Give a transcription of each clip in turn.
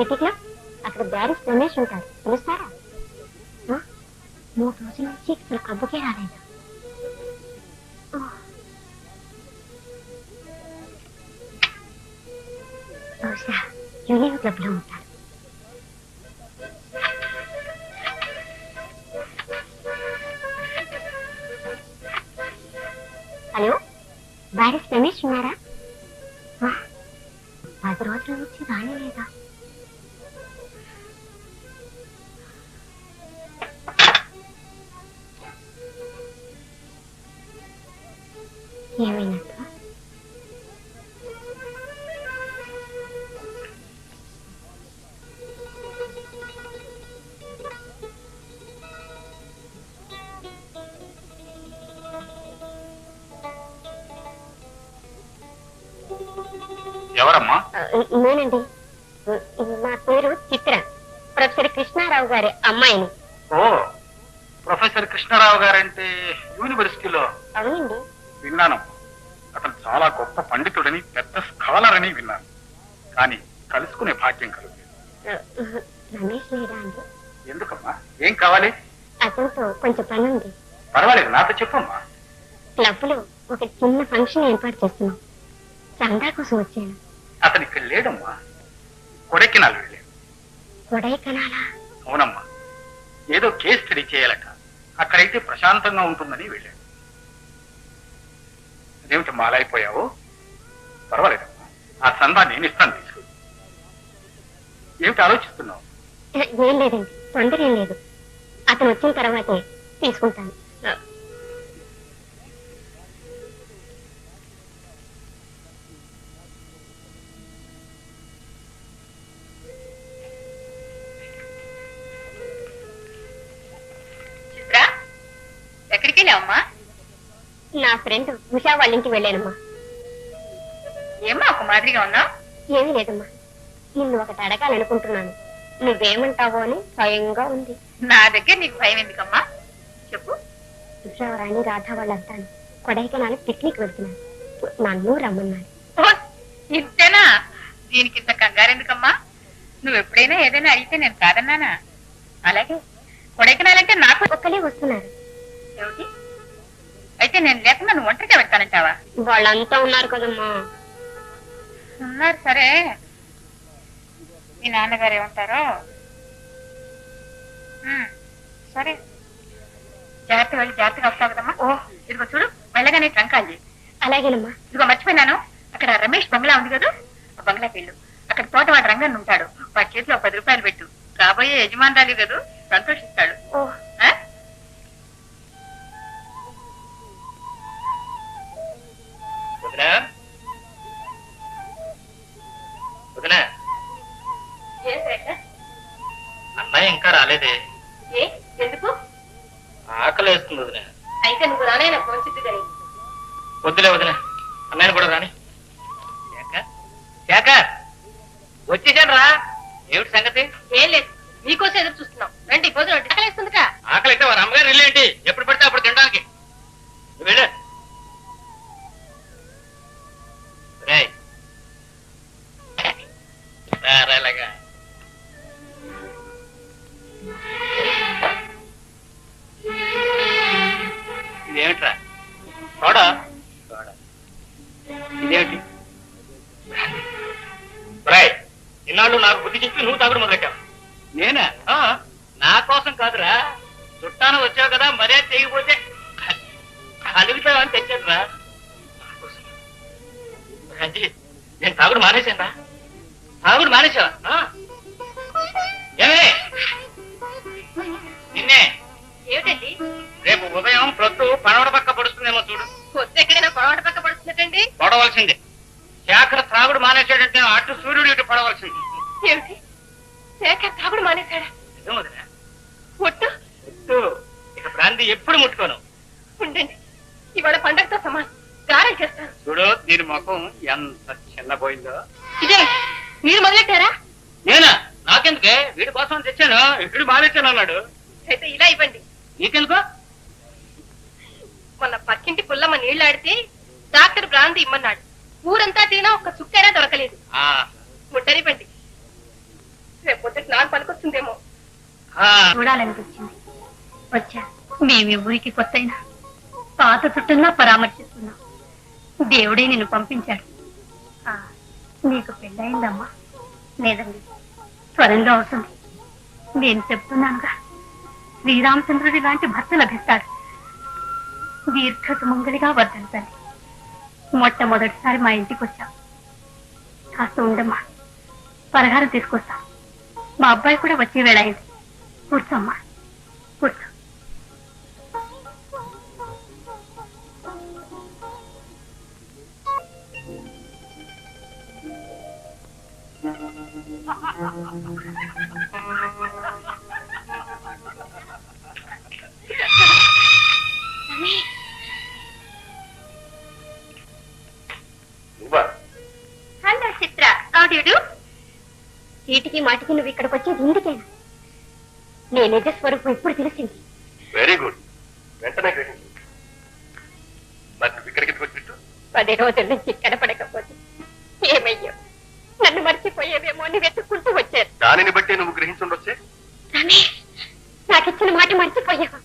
సిటీలో అక్కడ బ్యారిస్ రమేష్ ఉంటారు, పిలుస్తారా? 3 రోజుల నుంచి అసలు కబ్బుకే రాలేదు. బహుశా యూనియన్ క్లబ్ లో ఉంటారు. హలో, బ్యారిస్ రమేష్ ఉన్నారా? 10 రోజుల నుంచి రానేలేదా? ఏమైనట్టు? ఎవరమ్మా? నేనండి. నా పేరు చిత్ర, ప్రొఫెసర్ కృష్ణారావు గారి అమ్మాయిని. ఓ, ప్రొఫెసర్ కృష్ణారావు గారంటే యూనివర్సిటీలో అవునండి. విన్నానమ్మా. అతను చాలా గొప్ప పండితుడని, పెద్ద స్కాలర్ అని విన్నాను. కానీ కలుసుకునే భాగ్యం కలుగుతుంది. రమేష్ లేడా అండి? ఎందుకమ్మా? ఏం కావాలి? అతనితో కొంచెం పని ఉంది. పర్వాలేదు, నాతో చెప్పమ్మా. క్లబ్ లో ఒక చిన్న ఫంక్షన్ ఏర్పాటు చేస్తున్నాం. చందా కోసం వచ్చాను. అతను ఇక్కడ లేడమ్మా, కొడైకెనాల్ వెళ్ళాడు. కొడైకెనాలా? అవునమ్మా, ఏదో కేస్ స్టడీ చేయాలట. అక్కడైతే ప్రశాంతంగా ఉంటుందని వెళ్ళాడు. అదేమిటమ్మా అలా అయిపోయావు? పర్వాలేదమ్మా, ఆ చందా నేను ఇస్తాను, తీసుకో. ఏమిటి ఆలోచిస్తున్నావు? ఏం లేదండి, తొందర ఏం లేదు. అతను వచ్చిన తర్వాతే తీసుకుంటాను. ఎక్కడికి వెళ్ళావమ్మా? నా ఫ్రెండ్ ఉషా వాళ్ళ ఇంటికి వెళ్ళానమ్మా. ఏమ్మా ఒక మాదిరిగా ఉన్నావు? ఏమీ లేదమ్మా, నిన్ను ఒకటి అడగాలనుకుంటున్నాను. నువ్వేమంటావో అని భయంగా ఉంది. నా దగ్గర నీకు భయం ఎందుకమ్మా? చెప్పు. ఉషా రాణి రాధా వాళ్ళంతాను కొడైకెనాల్ పిక్నిక్ వెళ్తున్నాను. నన్ను రమ్మన్నారు. ఇంతేనా? దీనికి ఇంత కంగారెందుకమ్మా? నువ్వు ఎప్పుడైనా ఏదైనా అడిగితే నేను కాదన్నానా? అలాగే కొడైకెనాల్ అంటే నాకు ఒక్కలే వస్తున్నారు. ఏమిటి? అయితే నేను లేకుండా నువ్వు ఒంటరిగా వెళ్తానంటావా? వాళ్ళంతా ఉన్నారు కదమ్మా. ఉన్నారు సరే, మీ నాన్నగారు ఏమంటారో. సరే, జాగ్రత్త వెళ్ళి జాగ్రత్తగా వస్తావు కదమ్మా. ఇదిగో చూడు, వెళ్ళగానే ట్రంకాలు చేయి. అలాగేనమ్మా. ఇదిగో మర్చిపోయినాను, అక్కడ రమేష్ బంగ్లా ఉంది కదా, ఆ బంగ్లాకి వెళ్ళు. అక్కడ తోటవాడు రంగన్ ఉంటాడు, వాడి చేతిలో 10 రూపాయలు పెట్టు. కాబోయే యజమానురాలు కదా, సంతోషిస్తాడు. అన్నయ్య ఇంకా రాలేదే? ఎందుకు? ఆకలి వేస్తుంది వదిన. అయితే నువ్వు రానైనా పోంచిద్దు కానీ. వద్దులే వదిన, అన్నయ్యను కూడా రాని. వచ్చేసాను రా. ఏమిటి సంగతి? ఏం లేదు, నీకోసం ఎదురు చూస్తున్నాం. రండి, భోజనం ఆకలిస్తుందిగా. ఆకలి అయితే వారి అమ్మగారు వెళ్ళేంటి? ఎప్పుడు పడితే అప్పుడు తినడానికి వెళ్ళు. అలాగా ఇదేమిట్రా? సోడా? ఇదేమిటి? ఇన్నాళ్ళు నాకు బుద్ధి చెప్పి నువ్వు తాగుడు మొదలెట్టావు. నేనా? నా కోసం కాదురా, చుట్టాను వచ్చావు కదా, మర్యాద చేయకపోతే అలుగుతావని తెచ్చాడు రా. నేను తాగుడు మానేశాను. తాగుడు మానేశావా? ఏమే నిన్నే. ఏమిటండి? రేపు ఉదయం ప్రొద్దు పడవడ పక్క పడుతుందేమో చూడు. పొద్దు ఎక్కడైనా పొడవాట పక్క పడుతున్నట్టండి? పడవలసిందే. శేఖర్ తాగుడు మానేశాడంటే అటు సూర్యుడు ఇటు పడవలసింది. ఏమిటి? శేఖర్ తాగుడు మానేశాడా? నిజం వదినా. ఒట్టు? ఒట్టు. ఇక బ్రాంతి ఎప్పుడు ముట్టుకోను. ఉండండి, ఇవాళ పండగతో సమానం. గారెలు చేస్తాను. చూడు, దీని ముఖం ఎంత చిన్నపోయిందో. ఇదే మీరు మొదలెట్టారా? నేనా? నాకెందుకే, వీడి కోసం తెచ్చాను. వీడు మానేశాను అన్నాడు. అయితే ఇలా ఇవ్వండి. నీకెందుకో? మొన్న పక్కింటి పుల్లమ్మ నీళ్లాడితే డాక్టర్ బ్రాంతి ఇమ్మన్నాడు. ఊరంతా తినా ఒక్క చుక్కైనా దొరకలేదు. ముట్టనివ్వండి. రేపు పొద్దుట నాకు పనికొస్తుందేమో చూడాలనిపించింది. వచ్చా. మేమి ఊరికి కొత్త అయినా పాత చుట్టంలా పరామర్శిస్తున్నాం. దేవుడే నిన్ను పంపించాడు. నీకు పెళ్ళయిందమ్మా? లేదండి, త్వరలో అవుతుంది. నేను చెప్తున్నానుగా, శ్రీరామచంద్రుడి లాంటి భర్త లభిస్తాడు. దీర్ఘ సుమంగళిగా వర్ధిల్లండి. మొట్టమొదటిసారి మా ఇంటికి వచ్చాం. కాస్త ఉండమ్మా, పలహారం తీసుకొస్తా. మా అబ్బాయి కూడా వచ్చే వేళ అయింది. కూర్చోమ్మా, కూర్చో. హలో చిత్ర, అవుడు. చీటికి మాటికి నువ్వు ఇక్కడికి వచ్చేది ఇందుకేనా? నేను నిజ స్వరూపం ఇప్పుడు తెలిసింది. Very good. వెంటనే గ్రహించు. మరి ఇక్కడికి వచ్చినట్టు 10 రోజుల నుంచి ఇక్కడ పడకపోతే ఏమయ్యో, నన్ను మర్చిపోయేవేమో అని వెతుక్కుంటూ వచ్చారు. దానిని బట్టి నువ్వు గ్రహించుండొచ్చే. రమేష్, నాకిచ్చిన మాట మర్చిపోయావా?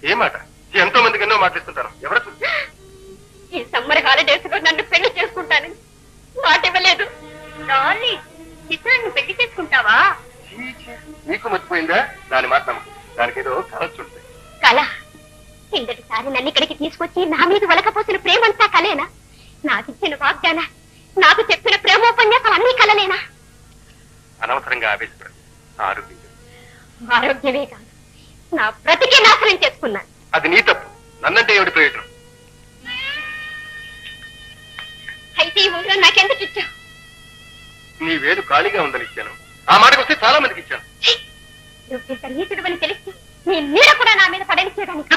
ఏ మాట? ఎంతో మందికి ఎన్నో మాట్లాడుతుంటారు. ఎవరు? ఈ సమ్మర్ హాలిడేస్ లో నన్ను పెళ్లి చేసుకుంటానని మాట ఇవ్వలేదు. చిత్రాన్ని పెళ్లి చేసుకుంటావా? నీకు మర్చిపోయిందా? దాని మాట నమ్మకం. దానికి ఏదో కలొచ్చుంటుంది. కళ? కిందటిసారి నన్ను ఇక్కడికి తీసుకొచ్చి నా మీద వలకపోసిన ప్రేమంతా కలేనా? నాకిచ్చిన వాగ్దాన, నాకు చెప్పిన ప్రేమోపన్యాసం అన్ని కలలేనా? అనవసరంగా ఆవేశపడు. ఆరోగ్యమే కాదు, నా బ్రతికే నాశనం చేసుకున్నాను. అది నీ తప్పు. నన్నంటే ఏమిటి ప్రయోజనం? అయితే ఈ ఉంగరం నాకెందుకు ఇచ్చావు? నీ వేలు ఖాళీగా ఉందని ఇచ్చాను. ఆ మాటకు వస్తే చాలా మందికి ఇచ్చాను. నువ్వు నీతుడు అని తెలిసి నీ నీడ కూడా నా మీద పడనిచ్చేదానికి.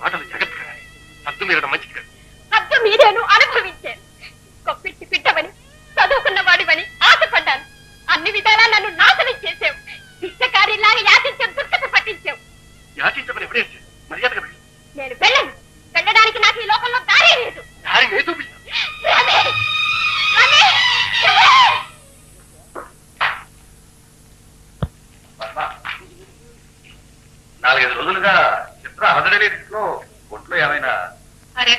మాటలు జాగ్రత్తగా. హద్దు మీరడం మంచిది కాదు. హద్దు మీరేను అనుభవించాను. కొప్పిచ్చి పిట్టవని, చదువుకున్న వాడివని ఆశపడ్డాను. అన్ని విధాలా నన్ను నాశనం చేసావు. ఇష్టకార్యంలాగా యాచించావు, దుర్గత పట్టించావు. యాచించమని ఎప్పుడే మర్యాదగా వెళ్ళి. నేను వెళ్ళను. వెళ్ళడానికి నాకు ఈ లోకంలో దారి లేదు. దారి నేను చూపిస్తాను. నాలుగైదు రోజులుగా చిత్ర అలదడే రీతిలో ఒంట్లో ఏమైనా? అరే,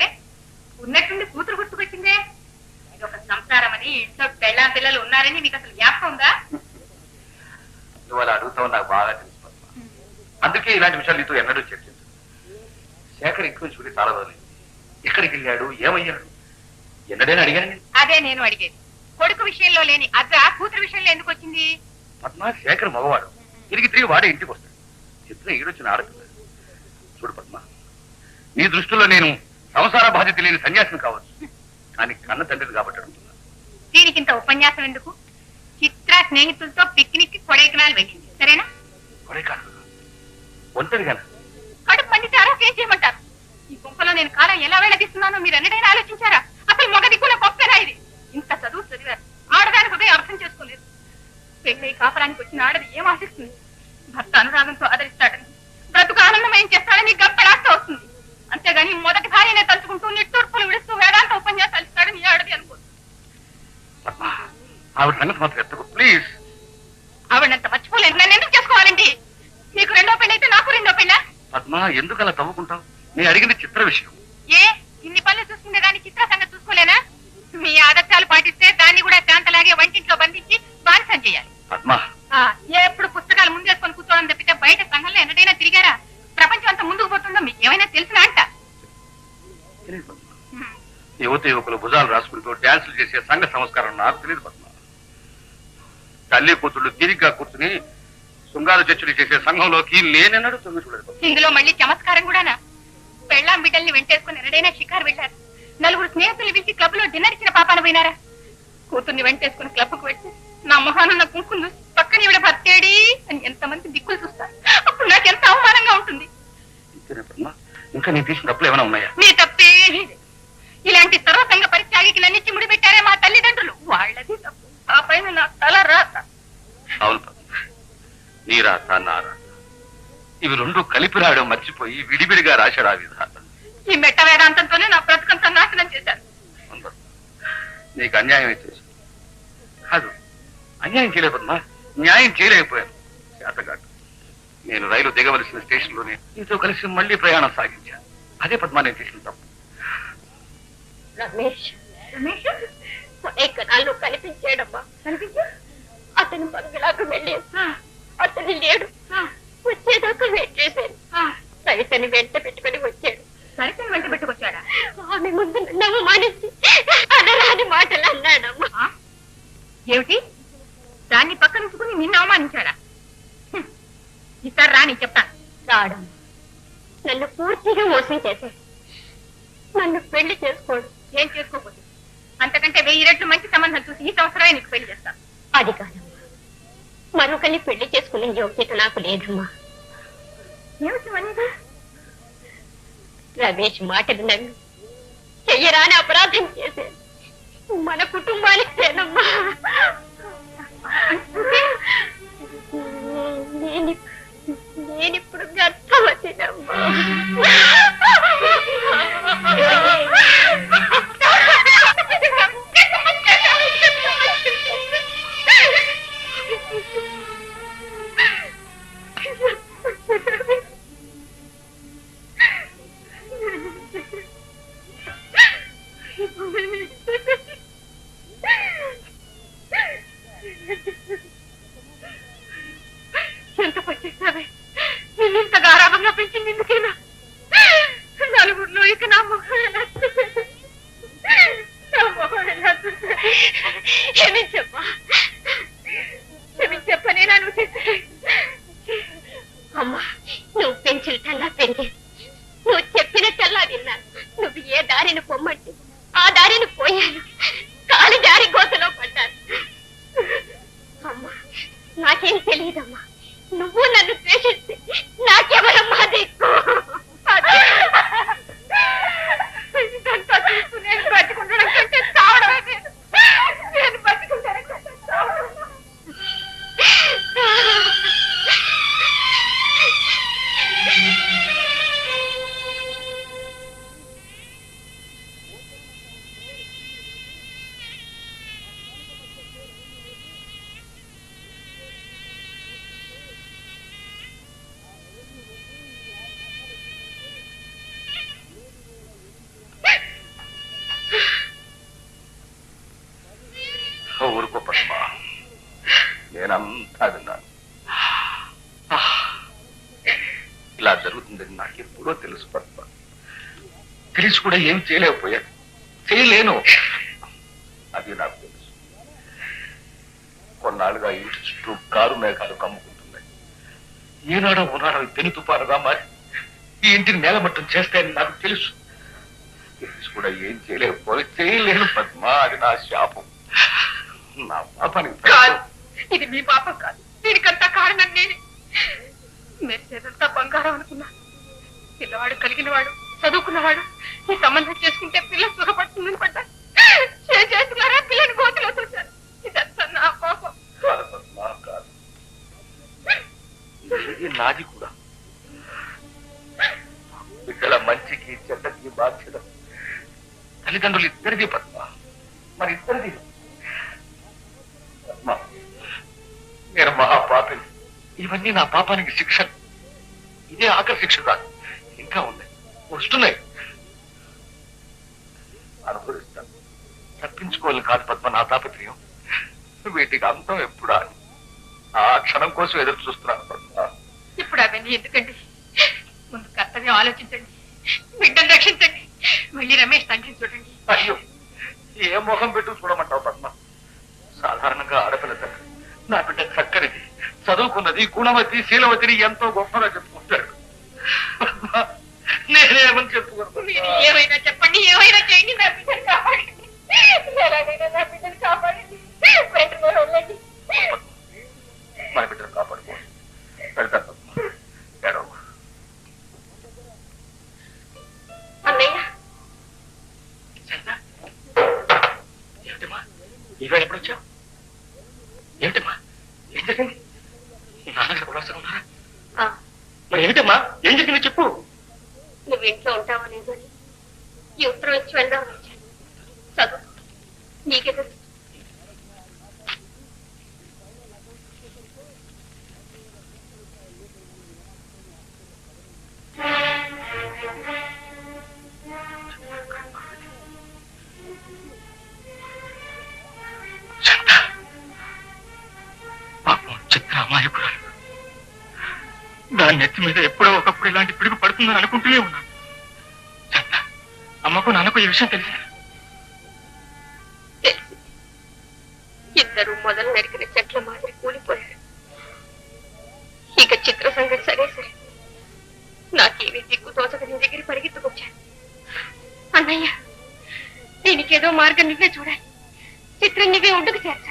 ఉన్నట్టుండి కూతురు గుర్తుకొచ్చిందే. ఇది ఒక సంసారం అని, ఇంట్లో పెళ్ళాం పిల్లలు ఉన్నారని నీకు అసలు జ్ఞాపకం ఉందా? నువ్వు అలా అడుగుతావు, నాకు బాగా తెలుసు. అందుకే ఇలాంటి విషయాలు నీతో ఎన్నడూ చర్చించు. శేఖర్ ఇంట్లో చూడి చాలా రోజులు. ఎక్కడికి వెళ్ళాడు, ఏమయ్యాడు, ఎన్నడైనా అడిగాను. అదే నేను అడిగేది. కొడుకు విషయంలో లేని అద్ద కూతురు విషయంలో ఎందుకు వచ్చింది? పద్మ, శేఖర్ మగవాడు. తిరిగి వాడే ఇంటికి వస్తాడు. చిత్ర ఈడొచ్చిన ఆడపిల్ల. చూడు పద్మ, నీ దృష్టిలో నేను సంసార బాధ్యత లేని సన్యాసిని కావచ్చు, కానీ కన్న తండ్రిని కాబట్టి అడుగుతున్నాను. దీనికింత ఉపన్యాసం ఎందుకు? చిత్ర స్నేహితులతో పిక్నిక్ కొడైకెనాల్ వెళ్ళింది, సరేనా? కొడైకెనాల్ ఒంటరిగానా? కడుపు పండితే ఆరోగ్యం చేయమంటారు. ఈ గుంపలో నేను కాలం ఎలా వెళ్ళదీస్తున్నానో మీరు ఎన్నడైనా ఆలోచించారా? అసలు మొగ దిక్కున గొప్పనా ఇది? ఇంత చదువు చదివారు, ఆడదాని హృదయం అర్థం చేసుకోలేదు. పెళ్ళై కాపరానికి వచ్చిన ఆడది ఏం ఆశిస్తుంది? భర్త అనురాగంతో ఆదరిస్తాడని, బ్రతుకు ఆనందమయం చేస్తాడని గంపలాస్త వస్తుంది. అంతేగాని మొదటి భార్యనే తలుచుకుంటూ నిట్టూర్పులు విడుస్తూ వేదాంత ఉపన్యాసాలు ఇస్తాడని ఈ ఆడది అనుకోదు. ఆవిడ సంగతి మాత్రం ఎత్తకు ప్లీజ్. ఆవిడంత మర్చిపోలేదు. నన్ను ఎందుకు చేసుకోవాలండి? నీకు రెండో పెళ్ళైతే నాకు రెండో పెళ్ళా? పద్మ, ఎందుకు అలా తవ్వుకుంటావు? నేను అడిగింది చిత్ర విషయం. ఏ ఇన్ని పనులు చూసుకుంటే గానీ చిత్ర సంగతి చూసుకోలేనా? మీ ఆదర్శాలు పాటిస్తే దాన్ని కూడా శాంతలాగే వంటింట్లో బంధించి బానిసం చేయాలి. పద్మ, ఎప్పుడు పుస్తకాలు ముందేసుకొని కూర్చోవడం తప్పితే బయట సంఘంలో ఎన్నడైనా తిరిగారా? ప్రపంచం అంతా ముందుకు పోతుందో మీకు ఏమైనా తెలిసినా అంట? యువత యువకులు భుజాలు రాసుకుంటూ డ్యాన్సులు చేసే సంఘ సంస్కారం నాకు తెలియదు పద్మ. తల్లి కూతుళ్ళు తీరిగ్గా కూర్చుని శృంగార చర్చలు చేసే సంఘంలోకి లేనన్నాడు తొమ్మిది చూడదు. ఇందులో మళ్ళీ చమత్కారం కూడానా? పెళ్ళాం బిడ్డల్ని వెంటేసుకుని ఎన్నడైనా షికారు వెళ్ళారు? నలుగురు స్నేహితులు పిలిచి క్లబ్ లో డిన్నర్ ఇచ్చిన పాపాన పోయినారా? కూతుర్ని వెంటేసుకుని క్లబ్ కు వచ్చి నా మొహానున్న కుంకుని చూసి పక్కన ఇవిడ భర్తేడి అని ఎంతమంది దిక్కులు చూస్తారు. అప్పుడు నాకు ఎంత అవమానంగా ఉంటుంది. ఇంకా నీ తీసిన తప్పులు ఏమైనా ఉన్నాయా? మీ తప్పే ఇలాంటి సర్వసంగ పరిత్యాగికి నన్నిచ్చి ముడిపెట్టారే మా తల్లిదండ్రులు. వాళ్ళది తప్పు, ఆ పైన నా తల రాత. అవును పద్మ, నీ రాత నా రాత ఇవి రెండు కలిపి రాయడం మర్చిపోయి విడివిడిగా రాశాడు ఆ విధాత. ఈ మెట్ట వేదాంతంతోనే నా బ్రతుకంతా నాశనం చేశారు. నీకు అన్యాయం చేసి కాదు, అన్యాయం చేయలేదు పద్మ, న్యాయం చేయలేకపోయాను. చేతగాడు. నేను రైలు దిగవలసిన స్టేషన్ లోనే నీతో కలిసి మళ్ళీ ప్రయాణం సాగించాను. అదే పద్మ నేను చేసిన తప్పు. రమేష్ కొడైకెనాల్లో కనిపించాడమ్మా. అతను బంగ్లాకు వెళ్ళి అతను లేడు. వచ్చేదాకా వెయిట్ చేశాను. సరితని వెంట పెట్టుకుని వచ్చాడు. సరితని వెంట పెట్టుకొచ్చాడా? ఆమె ముందు నన్ను మానేసి అనరాని మాటలు అన్నాడమ్మా. ఏమిటి? దాన్ని పక్కన ఉంచుకుని నిన్ను అవమానించాడా? ఈసారి రాని చెప్తాను. రాడమ్మా, నన్ను పూర్తిగా మోసం చేశాడు. నన్ను పెళ్లి చేసుకోడు. ఏం చేసుకోకపోతే అంతకంటే 1000 రెట్లు మంచి సంబంధం చూసి ఈ సంవత్సరమే నీకు పెళ్లి చేస్తాను. అది కాదమ్మా, మరొకరిని పెళ్లి చేసుకునే యోగ్యత నాకు లేదమ్మా. ఏమిటి అనేది? రమేష్ మాటలు నమ్మి చెయ్యరాని అపరాధం చేశాను. మన కుటుంబానికేనమ్మా. నేనిప్పుడు గర్భవతినమ్మా. ఎంత పచ్చేసావే, నిన్ను ఇంత గారాభంగా పెంచింది ఎందుకైనా? నలుగురిలో ఇక నా మొహం ఎలా చూసేది? నా మొహం ఎలా చూసేది? క్షమించమ్మా, క్షమించప్పనే నన్ను చేసే. అమ్మా, నువ్వు పెంచినట్టల్లా పెరిగాను. నువ్వు చెప్పినట్టల్లా విన్నాను. నువ్వు ఏ దారిని పొమ్మంటే ఆ దారిని పోయాను. కాలి దారి కోసలో పడ్డాను. అమ్మా, నాకేం తెలియదమ్మా. నువ్వు నన్ను ద్వేషిస్తే నాకెవరమ్మా దిక్కు? ఇదంతా చూస్తూ నేను బతికుండడం కంటే చావడమే నేను. నేను బతికుండడం కంటే చావడం. ఊరుకో పద్మ, నేనంతా విన్నాను. ఇలా జరుగుతుందని నాకు ఎప్పుడో తెలుసు పద్మ. తెలిసి కూడా ఏం చేయలేకపోయాను, చేయలేను. అది నాకు తెలుసు. కొన్నాళ్ళుగా ఇంటి చుట్టూ కారు మేఘాలు కమ్ముకుంటున్నాయి. ఏనాడో ఉన్నాడో పెను తుపారుగా మారి ఈ ఇంటిని నేలమట్టం చేస్తాయని నాకు తెలుసు. తెలిసి కూడా ఏం చేయలేను పద్మ. అది నా శాపం, నా పాపానికి. కాదు, ఇది మీ పాపం కాదు. దీనికంతా కారణం నేనే. మెరిసేదంతా బంగారం అనుకున్నా. పిల్లవాడు కలిగినవాడు, చదువుకున్నవాడు. ఈ సంబంధం చేసుకుంటే పిల్ల సుఖపడుతుందని పడ్డా. చేస్తున్నారా పిల్లని గోతిలో చూశారు. ఇదంతా నా పాపం. కాదు పద్మ, కాదు. ఇది నాది కూడా. బిడ్డల మంచికి చెడ్డకి బాధ్యత తల్లిదండ్రులు ఇద్దరిది పద్మ, మరి ఇద్దరిది. పద్మ, నేను మహాపాపిని. ఇవన్నీ నా పాపానికి శిక్ష. ఇదే ఆఖరి శిక్ష కాదు, ఇంకా ఉన్నాయి, వస్తున్నాయి. అనుభవిస్తాను. తప్పించుకోవాలి కాదు పద్మ నా తాపత్రయం. వీటికి అంతం ఎప్పుడా? ఆ క్షణం కోసం ఎదురు చూస్తున్నాను పద్మ. ఇప్పుడు అవన్నీ ఎందుకండి? ముందు కర్తవ్యం ఆలోచించండి. బిడ్డను రక్షించండి. మళ్ళీ రమేష్ తండ్రిని చూడండి. అయ్యో, ఏ మొహం పెట్టు చూడమంటావు పద్మ? సాధారణంగా ఆడపిల్ల తండ్రి నా బిడ్డ చక్కనిది, చదువుకున్నది, గుణవతి, శీలవతిని ఎంతో గొప్పగా చెప్పుకుంటాడు. పద్మ, నేనేమని చెప్పుకున్నాను? మీరు ఏమైనా చెప్పండి, ఏమైనా చేయండి. నా బిడ్డను కాపాడండి. ఎలాగైనా నా బిడ్డను కాపాడండి. వెంటనే వెళ్ళండి. మన బిడ్డను కాపాడుకోండి. వెళ్తాను పద్మ, ఏడవకు. అన్నయ్య, ఏమిటమ్మా ఈవేళ ఎప్పుడు వచ్చావు? ఏమిటమ్మా ఏం జరిగింది? నాన్నగారు ఉల్లాసంగా ఉన్నారా? మరి ఏమిటమ్మా ఏం జరిగింది చెప్పు. నువ్వు ఇంట్లో ఉంటావా లేదు అని ఈ ఉత్తరం ఇచ్చి వెళ్దామని వచ్చాను. చదువు, నీకే తెలుసు. అమాయకురాలు. దాని నెత్తి మీద ఎప్పుడో ఒకప్పుడు ఇలాంటి పిడుగు పడుతుందని అనుకుంటూనే ఉన్నాను. చంద, అమ్మకు నాన్నకు ఈ విషయం తెలిసింది. తెలిసి ఇద్దరు మొదలు నరికిన చెట్ల మాదిరి కూలిపోయారు. ఇక చిత్ర సంగతి సరే సరే, నాకేమీ దిక్కు తోచక నీ దగ్గర పరిగెత్తుకొచ్చాను. అన్నయ్య, దీనికేదో మార్గం నువ్వే చూడాలి. చిత్రం నువ్వే ఉండకు చేర్చు.